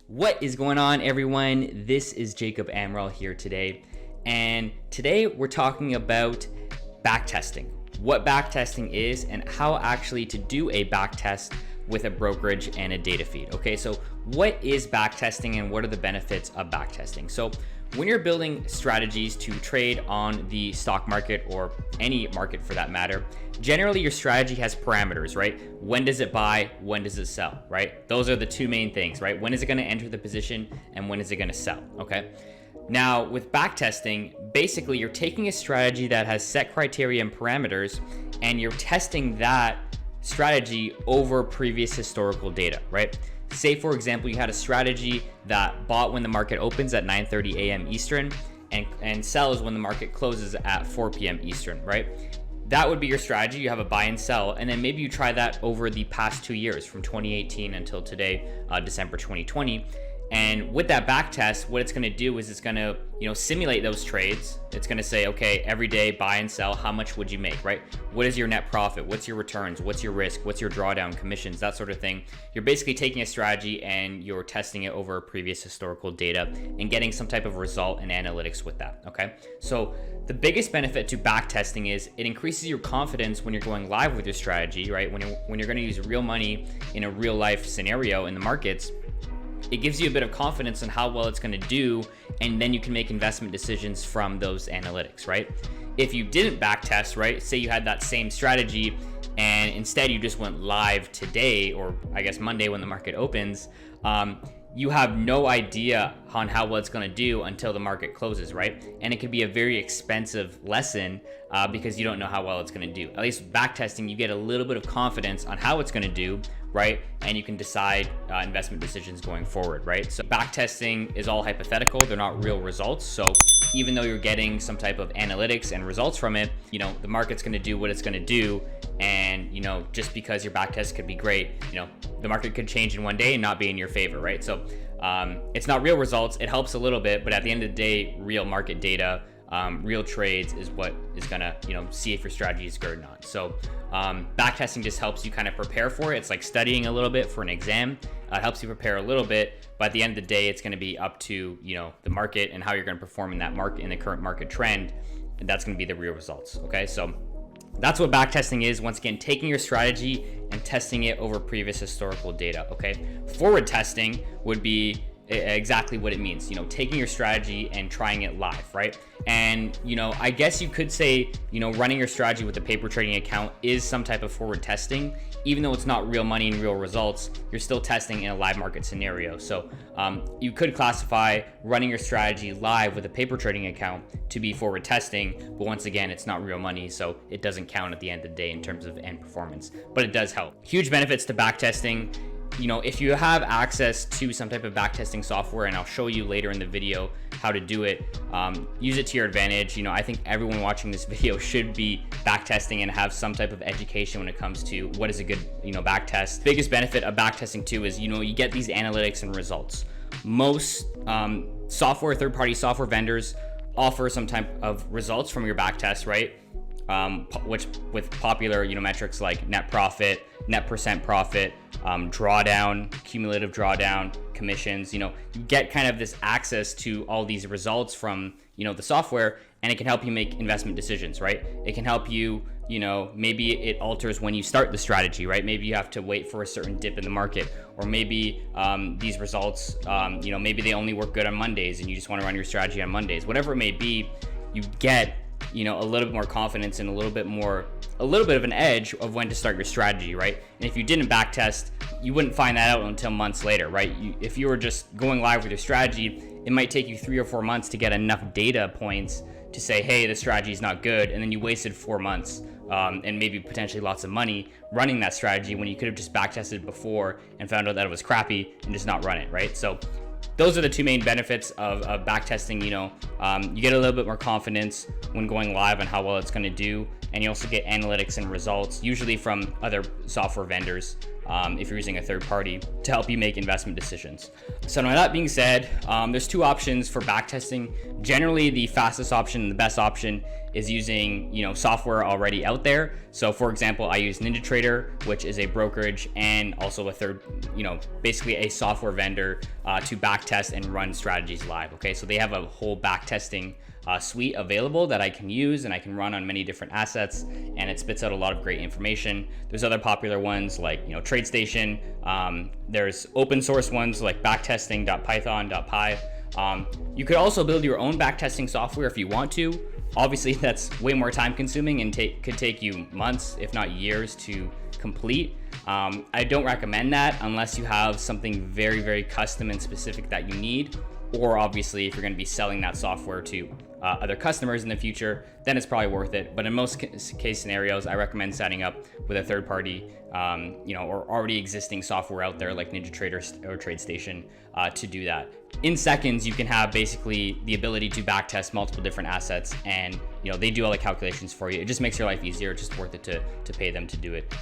What is going on, everyone? This is Jacob Amaral here today, and today we're talking about backtesting, what backtesting is and how actually to do a backtest with a brokerage and a data feed. Okay, so what is backtesting and what are the benefits of backtesting? So when you're building strategies to trade on the stock market or any market for that matter, generally your strategy has parameters, right? When does it buy? When does it sell, right? Those are the two main things, right? When is it going to enter the position and when is it going to sell, okay? Now with backtesting, basically you're taking a strategy that has set criteria and parameters and you're testing that strategy over previous historical data, right? Say, for example, you had a strategy that bought when the market opens at 9:30 a.m. Eastern and sells when the market closes at 4 p.m. Eastern, right? That would be your strategy. You have a buy and sell, and then maybe you try that over the past 2 years from 2018 until today, December 2020. And with that back test, what it's going to do is it's going to, simulate those trades. It's going to say, okay, every day buy and sell, how much would you make, right? What is your net profit? What's your returns? What's your risk? What's your drawdown, commissions, that sort of thing. You're basically taking a strategy and you're testing it over previous historical data and getting some type of result and analytics with that, okay? So the biggest benefit to back testing is it increases your confidence when you're going live with your strategy, right? When you're going to use real money in a real life scenario in the markets. It gives you a bit of confidence in how well it's going to do, and then you can make investment decisions from those analytics, right? If you didn't backtest, right, say you had that same strategy and instead you just went live today, or I guess Monday when the market opens, you have no idea on how well it's going to do until the market closes, right? And it could be a very expensive lesson because you don't know how well it's going to do. At least with backtesting, you get a little bit of confidence on how it's going to do, right? And you can decide investment decisions going forward, right? So backtesting is all hypothetical. They're not real results. So even though you're getting some type of analytics and results from it, the market's going to do what it's going to do. And, just because your backtest could be great, the market could change in one day and not be in your favor, right? So it's not real results. It helps a little bit, but at the end of the day, real market data, real trades is what is gonna, see if your strategy is good or not. So backtesting just helps you kind of prepare for it. It's like studying a little bit for an exam. It helps you prepare a little bit, but at the end of the day, it's gonna be up to, the market and how you're gonna perform in that market, in the current market trend. And that's gonna be the real results, okay? So that's what backtesting is. Once again, taking your strategy and testing it over previous historical data, okay? Forward testing would be exactly what it means, taking your strategy and trying it live, right? And, I guess you could say, running your strategy with a paper trading account is some type of forward testing. Even though it's not real money and real results, you're still testing in a live market scenario. So you could classify running your strategy live with a paper trading account to be forward testing, but once again, it's not real money, so it doesn't count at the end of the day in terms of end performance, but it does help. Huge benefits to backtesting. If you have access to some type of backtesting software, and I'll show you later in the video how to do it, use it to your advantage. I think everyone watching this video should be backtesting and have some type of education when it comes to what is a good, backtest. Biggest benefit of backtesting too is, you get these analytics and results. Most third-party software vendors offer some type of results from your backtest, right? Which with popular, metrics like net profit, net percent profit, drawdown, cumulative drawdown, commissions, you get kind of this access to all these results from, the software, and it can help you make investment decisions, right? It can help you, maybe it alters when you start the strategy, right? Maybe you have to wait for a certain dip in the market, or maybe these results, maybe they only work good on Mondays and you just want to run your strategy on Mondays. Whatever it may be, you get a little bit more confidence and a little bit of an edge of when to start your strategy, right? And if you didn't backtest, you wouldn't find that out until months later, right? If you were just going live with your strategy, it might take you 3 or 4 months to get enough data points to say, hey, the strategy is not good. And then you wasted 4 months and maybe potentially lots of money running that strategy when you could have just backtested before and found out that it was crappy and just not run it, right? So those are the two main benefits of backtesting. You get a little bit more confidence when going live on how well it's going to do, and you also get analytics and results, usually from other software vendors, if you're using a third party, to help you make investment decisions. So now that being said, there's two options for backtesting. Generally, the fastest option and the best option is using software already out there. So for example, I use NinjaTrader, which is a brokerage and also a third, basically a software vendor to backtest and run strategies live. Okay, so they have a whole backtesting suite available that I can use and I can run on many different assets, and it spits out a lot of great information. There's other popular ones like TradeStation. There's open source ones like backtesting.python.py. You could also build your own backtesting software if you want to. Obviously, that's way more time consuming and could take you months, if not years, to complete. I don't recommend that unless you have something very, very custom and specific that you need, or obviously if you're going to be selling that software to other customers in the future, then it's probably worth it. But in most case scenarios, I recommend setting up with a third party, or already existing software out there like NinjaTrader or TradeStation to do that. In seconds, you can have basically the ability to backtest multiple different assets, and they do all the calculations for you. It just makes your life easier. It's just worth it to pay them to do it.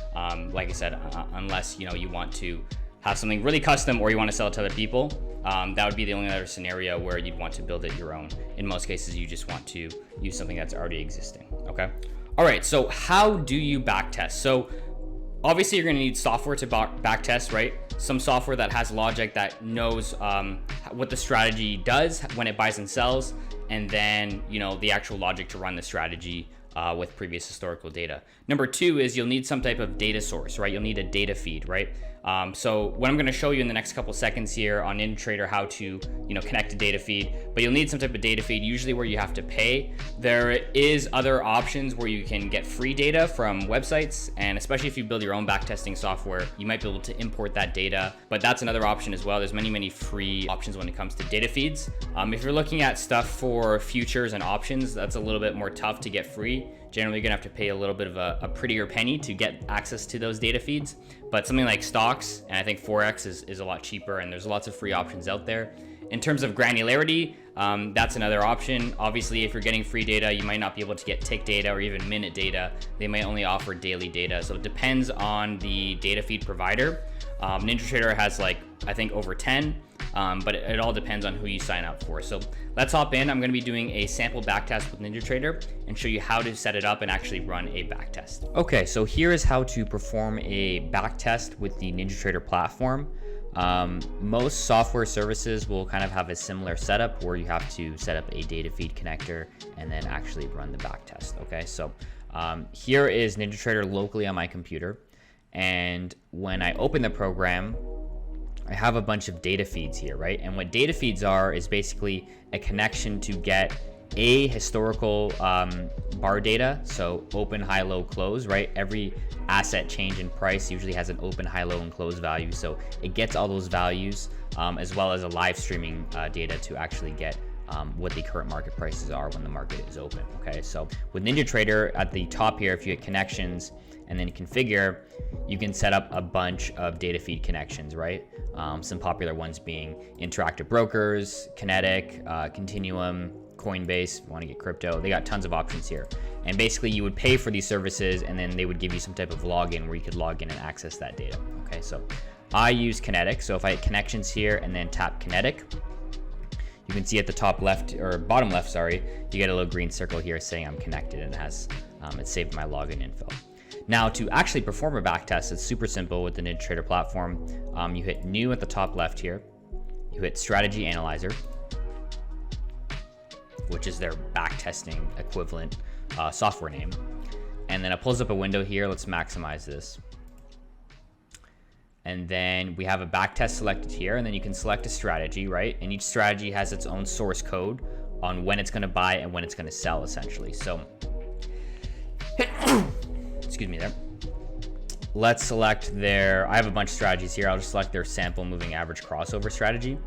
Like I said, unless you want to have something really custom or you want to sell it to other people, that would be the only other scenario where you'd want to build it your own. In most cases, you just want to use something that's already existing. Okay. All right. So how do you backtest? So obviously you're going to need software to backtest, right? Some software that has logic that knows what the strategy does when it buys and sells, and then the actual logic to run the strategy with previous historical data. Number two is you'll need some type of data source, right? You'll need a data feed, right? So what I'm going to show you in the next couple seconds here on NinjaTrader how to connect a data feed, but you'll need some type of data feed, usually where you have to pay. There is other options where you can get free data from websites, and especially if you build your own backtesting software, you might be able to import that data, but that's another option as well. There's many free options when it comes to data feeds. If you're looking at stuff for futures and options, that's a little bit more tough to get free. Generally, you're gonna have to pay a little bit of a prettier penny to get access to those data feeds. But something like stocks, and I think Forex is a lot cheaper, and there's lots of free options out there. In terms of granularity, that's another option. Obviously, if you're getting free data, you might not be able to get tick data or even minute data. They might only offer daily data. So it depends on the data feed provider. NinjaTrader has I think over 10, but it all depends on who you sign up for. So let's hop in. I'm going to be doing a sample backtest with NinjaTrader and show you how to set it up and actually run a backtest. Okay, so here is how to perform a backtest with the NinjaTrader platform. Most software services will kind of have a similar setup where you have to set up a data feed connector and then actually run the backtest. Okay, so here is NinjaTrader locally on my computer, and when I open the program, I have a bunch of data feeds here, right? And what data feeds are is basically a connection to get a historical bar data, so open, high, low, close, right? Every asset change in price usually has an open, high, low, and close value, so it gets all those values, as well as a live streaming data to actually get what the current market prices are when the market is open. Okay, so with NinjaTrader at the top here, if you hit connections and then configure, you can set up a bunch of data feed connections, right? Some popular ones being Interactive Brokers, Kinetic, Continuum, Coinbase. If you want to get crypto, they got tons of options here. And basically you would pay for these services, and then they would give you some type of login where you could log in and access that data. Okay, so I use Kinetic. So if I hit connections here and then tap Kinetic, you can see at the top left, or bottom left, sorry, you get a little green circle here saying I'm connected, and it has it saved my login info. Now, to actually perform a backtest, it's super simple with the NinjaTrader platform. You hit New at the top left here. You hit Strategy Analyzer, which is their backtesting equivalent software name. And then it pulls up a window here. Let's maximize this. And then we have a backtest selected here, and then you can select a strategy, right? And each strategy has its own source code on when it's going to buy and when it's going to sell, essentially. So excuse me there. Let's select their, I have a bunch of strategies here. I'll just select their sample moving average crossover strategy.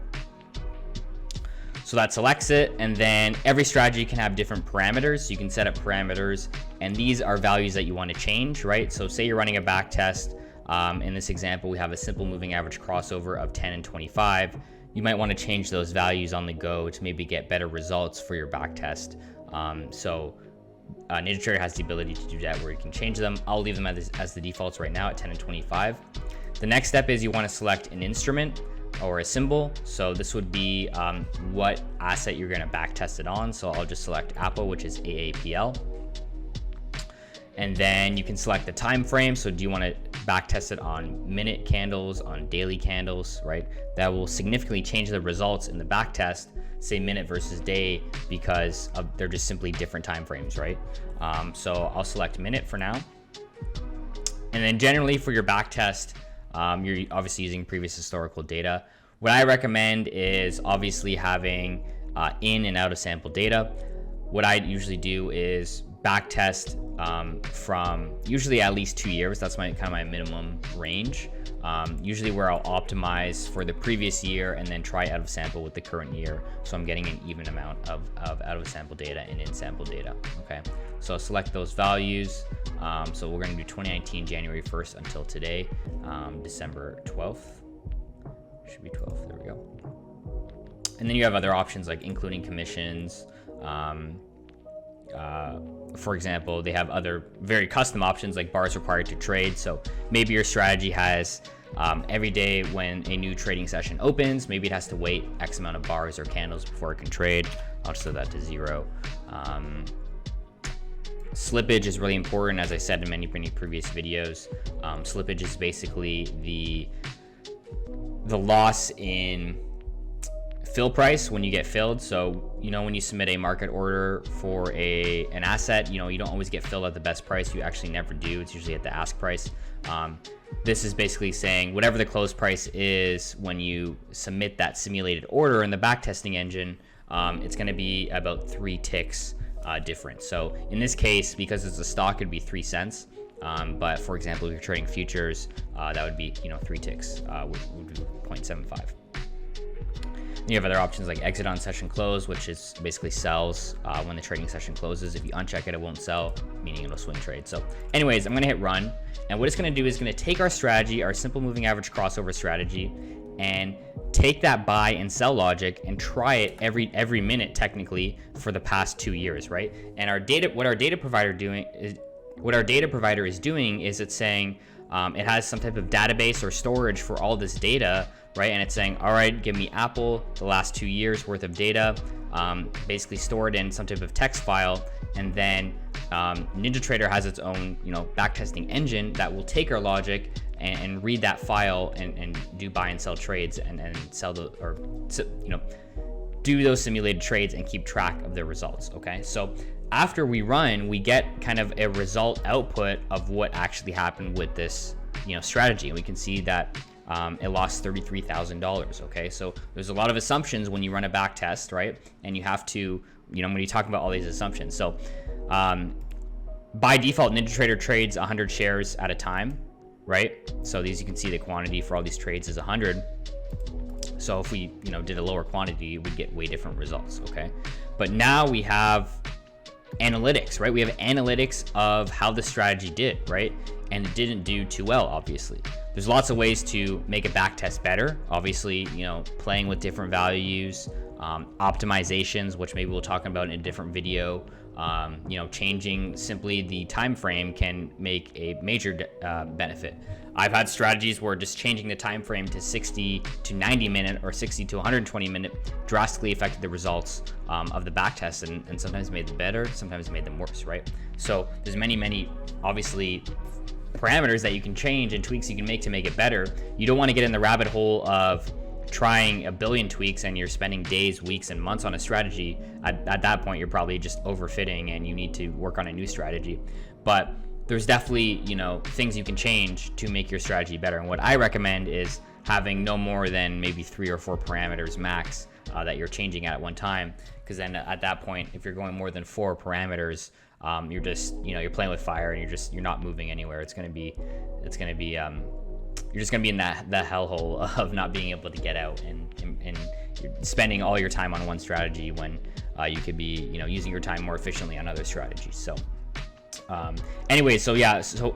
So that selects it, and then every strategy can have different parameters. So you can set up parameters, and these are values that you want to change, right? So say you're running a backtest. In this example, we have a simple moving average crossover of 10 and 25. You might want to change those values on the go to maybe get better results for your backtest. So NinjaTrader has the ability to do that where you can change them. I'll leave them as the defaults right now at 10 and 25. The next step is you want to select an instrument or a symbol. So this would be what asset you're going to backtest it on. So I'll just select Apple, which is AAPL. And then you can select the time frame. So do you want to backtest it on minute candles, on daily candles, right? That will significantly change the results in the backtest, say minute versus day, because they're just simply different time frames, right? So I'll select minute for now. And then generally for your backtest, you're obviously using previous historical data. What I recommend is obviously having in and out of sample data. What I usually do is backtest from usually at least 2 years. That's my kind of my minimum range. Usually where I'll optimize for the previous year and then try out of sample with the current year. So I'm getting an even amount of out of sample data and in sample data. Okay, so I'll select those values. So we're going to do 2019 January 1st until today, December 12th. Should be 12th. There we go. And then you have other options like including commissions. For example, they have other very custom options like bars required to trade. So maybe your strategy has every day when a new trading session opens, maybe it has to wait X amount of bars or candles before it can trade. I'll just set that to 0. Slippage is really important, as I said in many previous videos. Slippage is basically the loss in fill price when you get filled. So when you submit a market order for an asset, you don't always get filled at the best price. You actually never do. It's usually at the ask price. This is basically saying whatever the close price is when you submit that simulated order in the backtesting engine, it's going to be about 3 ticks different. So in this case, because it's a stock, it'd be 3 cents. But for example, if you're trading futures, that would be 3 ticks, would be 0.75. You have other options like exit on session close, which is basically sells when the trading session closes. If you uncheck it, it won't sell, meaning it'll swing trade. So anyways, I'm going to hit run. And what it's going to do is going to take our strategy, our simple moving average crossover strategy, and take that buy and sell logic and try it every minute technically for the past 2 years, right? And what our data provider is doing is it's saying it has some type of database or storage for all this data, right? And it's saying, all right, give me Apple, the last 2 years worth of data, basically stored in some type of text file. And then NinjaTrader has its own, backtesting engine that will take our logic and read that file and do buy and sell trades and sell do those simulated trades and keep track of their results. Okay, so after we run, we get kind of a result output of what actually happened with this, strategy. And we can see that it lost $33,000. Okay, so there's a lot of assumptions when you run a back test, right? And you have to, when you talk about all these assumptions. So by default, NinjaTrader trades 100 shares at a time, right? So these, you can see the quantity for all these trades is 100. So if we, did a lower quantity, we'd get way different results. Okay, but now we have analytics, right? We have analytics of how the strategy did, right? And it didn't do too well, obviously. There's lots of ways to make a back test better. Obviously, playing with different values, optimizations, which maybe we'll talk about in a different video. Changing simply the time frame can make a major benefit. I've had strategies where just changing the time frame to 60 to 90 minute or 60 to 120 minute drastically affected the results of the back test, and sometimes made them better, sometimes made them worse, right? So there's many obviously parameters that you can change and tweaks you can make to make it better. You don't want to get in the rabbit hole of trying a billion tweaks and you're spending days, weeks, and months on a strategy. At that point, you're probably just overfitting and you need to work on a new strategy. But there's definitely, things you can change to make your strategy better. And what I recommend is having no more than maybe 3 or 4 parameters max that you're changing at one time. Because then at that point, if you're going more than 4 parameters, you're just, you're playing with fire and you're not moving anywhere. You're just going to be in that hellhole of not being able to get out and you're spending all your time on one strategy when you could be, using your time more efficiently on other strategies. So anyway, so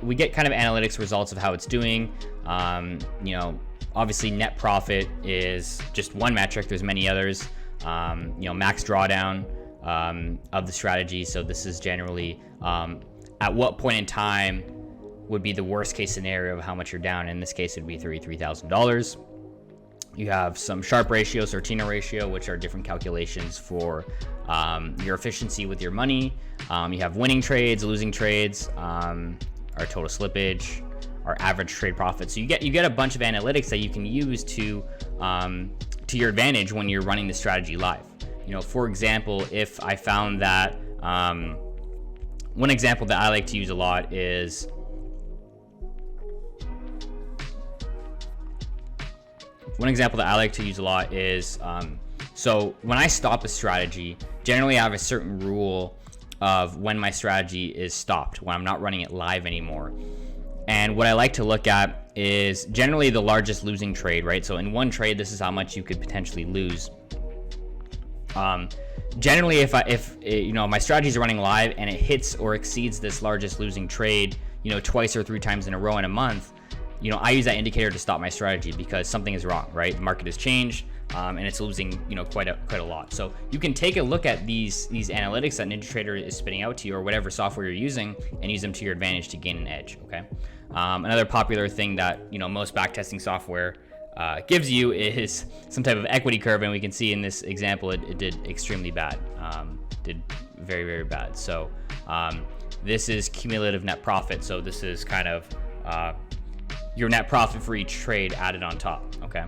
we get kind of analytics results of how it's doing. Obviously net profit is just one metric. There's many others. Max drawdown, of the strategy. So this is generally at what point in time would be the worst case scenario of how much you're down. In this case, it would be $33,000. You have some Sharpe ratio, Sortino ratio, which are different calculations for your efficiency with your money. You have winning trades, losing trades, our total slippage, our average trade profit. So you get a bunch of analytics that you can use to your advantage when you're running the strategy live. For example, if I found that one example that I like to use a lot is so when I stop a strategy, generally I have a certain rule of when my strategy is stopped, when I'm not running it live anymore. And what I like to look at is generally the largest losing trade, right? So in one trade, this is how much you could potentially lose. Generally, if my strategy is running live and it hits or exceeds this largest losing trade, twice or three times in a row in a month, I use that indicator to stop my strategy because something is wrong, right? The market has changed, and it's losing, quite a lot. So you can take a look at these analytics that NinjaTrader is spitting out to you, or whatever software you're using, and use them to your advantage to gain an edge. Okay. Another popular thing that most backtesting software gives you is some type of equity curve, and we can see in this example it did extremely bad, did very, very bad. So this is cumulative net profit. So this is kind of your net profit for each trade added on top. Okay,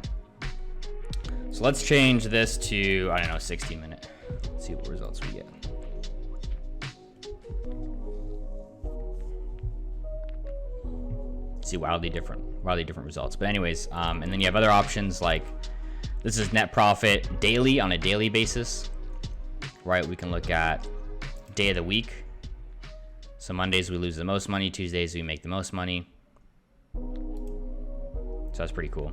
so let's change this to 16 minute. Let's see what results we get. See wildly different results. But anyways, and then you have other options like this is net profit daily on a daily basis, right? We can look at day of the week. So Mondays we lose the most money, Tuesdays we make the most money. So that's pretty cool.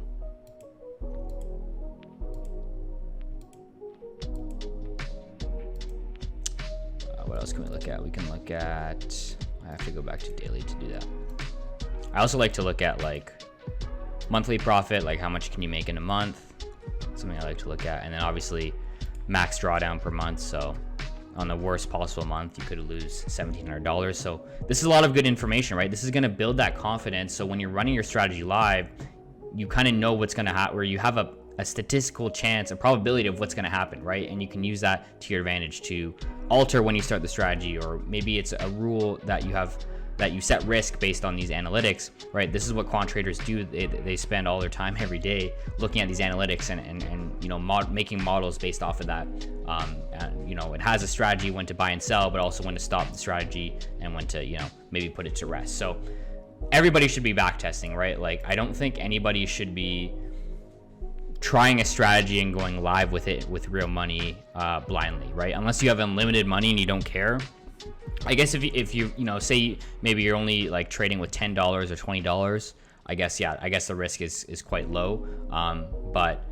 What else can we look at? We can look at, I have to go back to daily to do that. I also like to look at like monthly profit, like how much can you make in a month, something I like to look at. And then obviously max drawdown per month. So on the worst possible month, you could lose $1,700. So this is a lot of good information, right? This is going to build that confidence. So when you're running your strategy live, you kind of know what's going to happen, or you have a statistical chance, a probability of what's going to happen, right? And you can use that to your advantage to alter when you start the strategy, or maybe it's a rule that you have that you set risk based on these analytics, right? This is what quant traders do. They spend all their time every day looking at these analytics and making models based off of that. It has a strategy when to buy and sell, but also when to stop the strategy and when to, maybe put it to rest. So everybody should be backtesting, right? Like, I don't think anybody should be trying a strategy and going live with it with real money blindly, right? Unless you have unlimited money and you don't care. I guess if you say maybe you're only like trading with $10 or $20, I guess the risk is quite low. But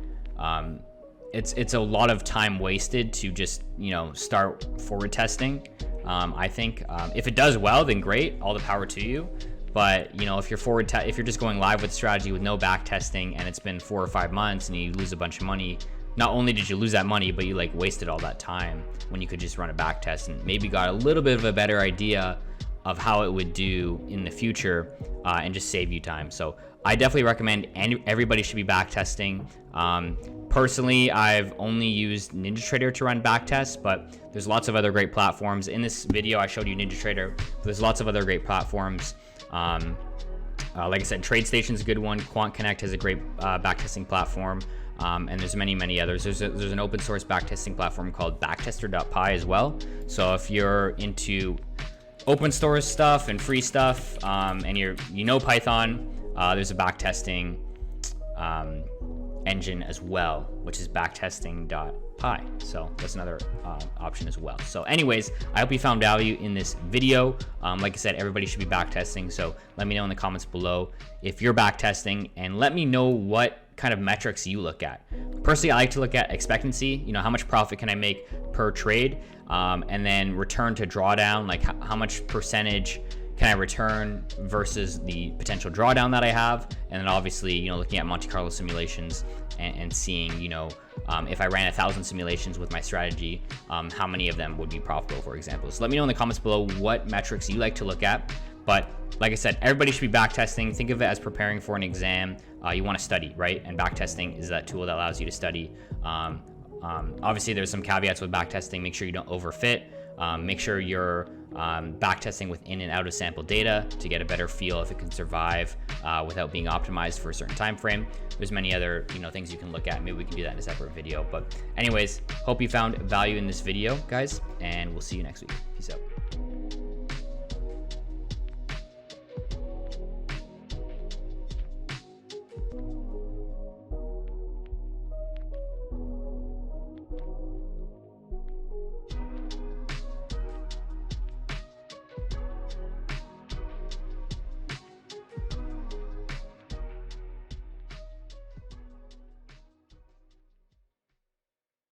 it's a lot of time wasted to just start forward testing. I think if it does well, then great, all the power to you. But if you're if you're just going live with strategy with no back testing and it's been 4 or 5 months and you lose a bunch of money, not only did you lose that money, but you like wasted all that time when you could just run a back test and maybe got a little bit of a better idea of how it would do in the future and just save you time. So I definitely recommend everybody should be back testing. Personally, I've only used NinjaTrader to run back tests, but there's lots of other great platforms. In this video, I showed you NinjaTrader, but there's lots of other great platforms. Like I said, TradeStation is a good one. Quant Connect has a great backtesting platform. And there's many others. There's an open source backtesting platform called backtester.py as well. So if you're into open source stuff and free stuff, and you know Python, there's a backtesting engine as well, which is backtesting.py. So that's another option as well. So anyways, I hope you found value in this video. Like I said, everybody should be backtesting. So let me know in the comments below if you're backtesting, and let me know what kind of metrics you look at. Personally, I like to look at expectancy, how much profit can I make per trade, and then return to drawdown, like how much percentage can I return versus the potential drawdown that I have? And then obviously, you know, looking at Monte Carlo simulations and seeing, you know, if I ran 1,000 simulations with my strategy, how many of them would be profitable, for example. So let me know in the comments below what metrics you like to look at. But like I said, everybody should be backtesting. Think of it as preparing for an exam. You want to study, right? And backtesting is that tool that allows you to study. Obviously, there's some caveats with backtesting. Make sure you don't overfit. Make sure you're backtesting within and out of sample data to get a better feel if it can survive without being optimized for a certain time frame. There's many other, you know, things you can look at. Maybe we can do that in a separate video. But anyways, hope you found value in this video, guys, and we'll see you next week. Peace out.